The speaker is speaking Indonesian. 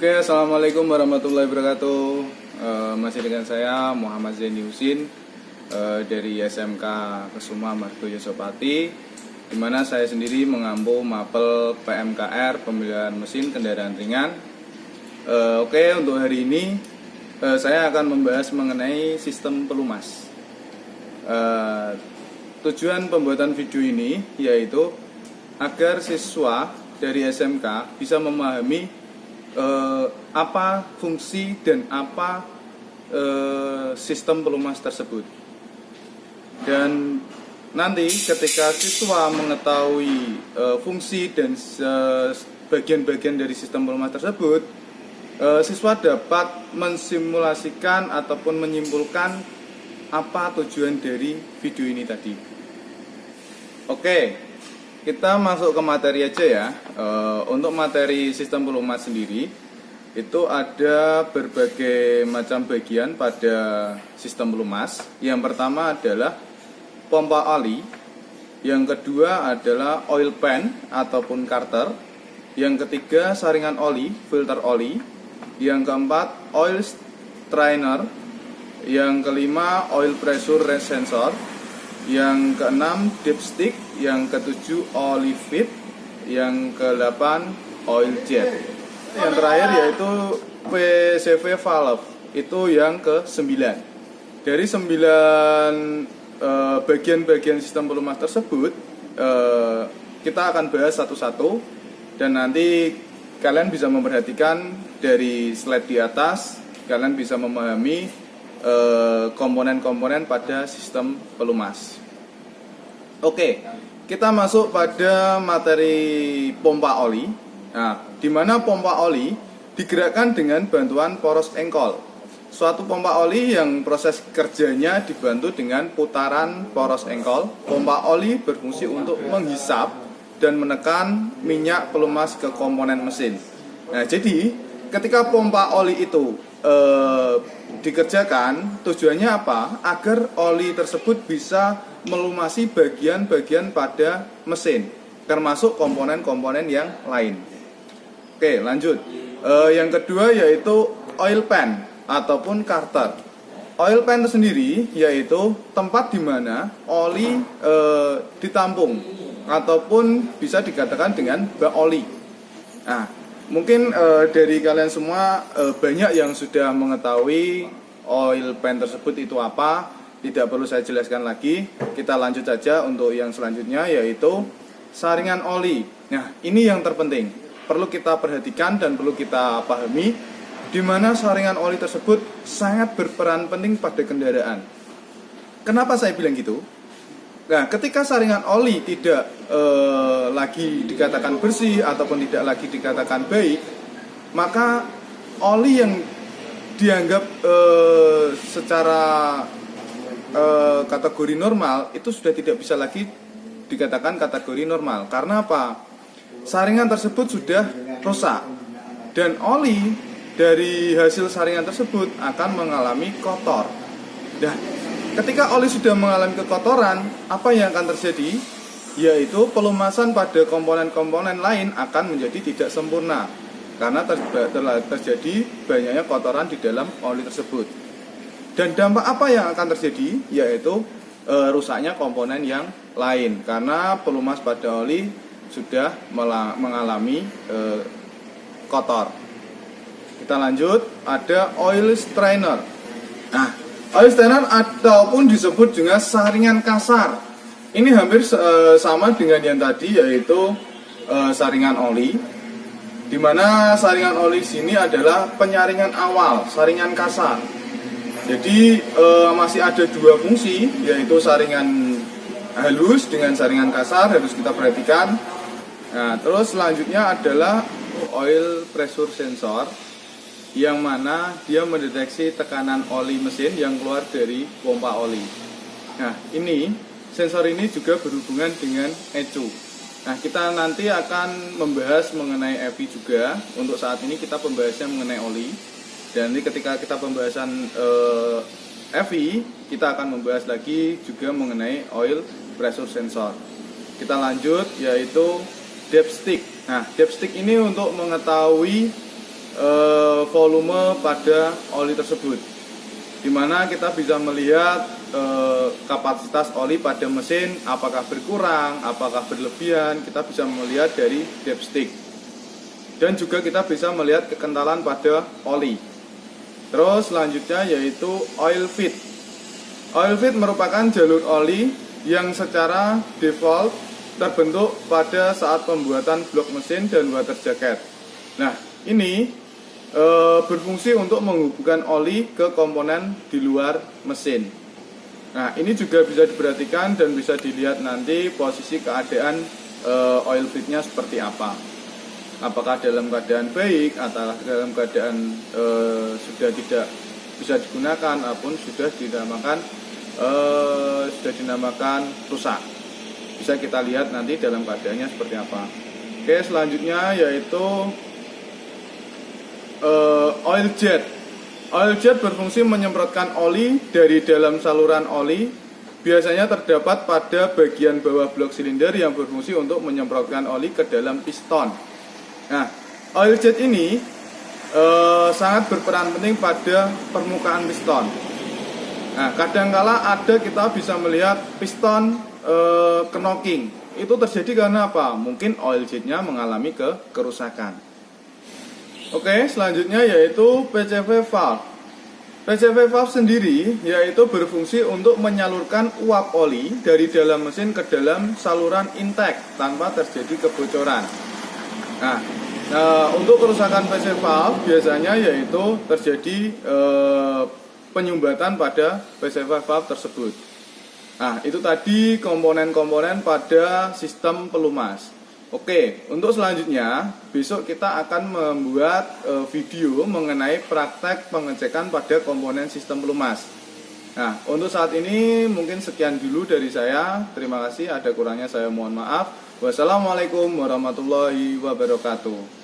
Oke, assalamualaikum warahmatullahi wabarakatuh. Masih dengan saya Muhammad Zaini Husin dari SMK Kesuma Margo Yosopati, di mana saya sendiri mengampu mapel PMKR pemilihan mesin kendaraan ringan. Oke, untuk hari ini saya akan membahas mengenai sistem pelumas. Tujuan pembuatan video ini yaitu agar siswa dari SMK bisa memahami apa fungsi dan apa sistem pelumas tersebut. Dan nanti ketika siswa mengetahui fungsi dan bagian-bagian dari sistem pelumas tersebut, siswa dapat mensimulasikan ataupun menyimpulkan apa tujuan dari video ini tadi. Oke, kita masuk ke materi aja ya. Untuk materi sistem pelumas sendiri itu ada berbagai macam bagian pada sistem pelumas. Yang pertama adalah pompa oli, yang kedua adalah oil pan ataupun carter, yang ketiga saringan oli, filter oli, yang keempat oil strainer, yang kelima oil pressure sensor, yang keenam dipstick, yang ketujuh oli feed, yang kedelapan oil jet, yang terakhir yaitu PCV valve, itu yang ke-9. Dari 9 bagian-bagian sistem pelumas tersebut kita akan bahas satu-satu, dan nanti kalian bisa memperhatikan dari slide di atas, kalian bisa memahami komponen-komponen pada sistem pelumas. Oke, kita masuk pada materi pompa oli. Nah, di mana pompa oli digerakkan dengan bantuan poros engkol. Suatu pompa oli yang proses kerjanya dibantu dengan putaran poros engkol. Pompa oli berfungsi untuk menghisap dan menekan minyak pelumas ke komponen mesin. Nah, jadi ketika pompa oli itu dikerjakan, tujuannya apa? Agar oli tersebut bisa melumasi bagian-bagian pada mesin, termasuk komponen-komponen yang lain. Oke, lanjut. Yang kedua yaitu oil pan ataupun carter. Oil pan itu sendiri yaitu tempat di mana oli ditampung ataupun bisa dikatakan dengan bak oli. Nah, mungkin dari kalian semua banyak yang sudah mengetahui oil pan tersebut itu apa, tidak perlu saya jelaskan lagi. Kita lanjut saja untuk yang selanjutnya yaitu saringan oli. Nah, ini yang terpenting, perlu kita perhatikan dan perlu kita pahami, di mana saringan oli tersebut sangat berperan penting pada kendaraan. Kenapa saya bilang gitu? Nah, ketika saringan oli tidak lagi dikatakan bersih ataupun tidak lagi dikatakan baik, maka oli yang dianggap secara kategori normal itu sudah tidak bisa lagi dikatakan kategori normal. Karena apa? Saringan tersebut sudah rusak, dan oli dari hasil saringan tersebut akan mengalami kotor. Nah, ketika oli sudah mengalami kekotoran, apa yang akan terjadi? Yaitu pelumasan pada komponen-komponen lain akan menjadi tidak sempurna, karena terjadi banyaknya kotoran di dalam oli tersebut. Dan dampak apa yang akan terjadi? Yaitu rusaknya komponen yang lain, karena pelumas pada oli sudah mengalami kotor. Kita lanjut, ada oil strainer. Nah, oil strainer ataupun disebut juga saringan kasar. Ini hampir sama dengan yang tadi, yaitu saringan oli. Di mana saringan oli sini adalah penyaringan awal, saringan kasar. Jadi masih ada dua fungsi, yaitu saringan halus dengan saringan kasar, harus kita perhatikan. Nah, terus selanjutnya adalah oil pressure sensor, yang mana dia mendeteksi tekanan oli mesin yang keluar dari pompa oli. Nah, sensor ini juga berhubungan dengan ECU. Nah, kita nanti akan membahas mengenai EV juga. Untuk saat ini kita pembahasannya mengenai oli. Dan nanti ketika kita pembahasan EV, kita akan membahas lagi juga mengenai oil pressure sensor. Kita lanjut, yaitu dipstick. Nah, dipstick ini untuk mengetahui volume pada oli tersebut, dimana kita bisa melihat kapasitas oli pada mesin apakah berkurang, apakah berlebihan. Kita bisa melihat dari dipstick, dan juga kita bisa melihat kekentalan pada oli. Terus selanjutnya yaitu oil feed. Oil feed merupakan jalur oli yang secara default terbentuk pada saat pembuatan blok mesin dan water jacket. Nah, ini berfungsi untuk menghubungkan oli ke komponen di luar mesin. Nah, ini juga bisa diperhatikan dan bisa dilihat nanti posisi keadaan oil feednya seperti apa. Apakah dalam keadaan baik atau dalam keadaan sudah tidak bisa digunakan ataupun sudah dinamakan rusak. Bisa kita lihat nanti dalam keadaannya seperti apa. Oke, selanjutnya yaitu oil jet. Oil jet berfungsi menyemprotkan oli dari dalam saluran oli. Biasanya terdapat pada bagian bawah blok silinder yang berfungsi untuk menyemprotkan oli ke dalam piston. Nah, oil jet ini sangat berperan penting pada permukaan piston. Nah, kadangkala kita bisa melihat piston knocking. Itu terjadi karena apa? Mungkin oil jetnya mengalami kerusakan. Oke, selanjutnya yaitu PCV valve. PCV valve sendiri yaitu berfungsi untuk menyalurkan uap oli dari dalam mesin ke dalam saluran intake tanpa terjadi kebocoran. Nah, untuk kerusakan PCV valve biasanya yaitu terjadi penyumbatan pada PCV valve tersebut. Nah, itu tadi komponen-komponen pada sistem pelumas. Oke, untuk selanjutnya besok kita akan membuat video mengenai praktek pengecekan pada komponen sistem pelumas. Nah, untuk saat ini mungkin sekian dulu dari saya. Terima kasih, ada kurangnya saya mohon maaf. Wassalamualaikum warahmatullahi wabarakatuh.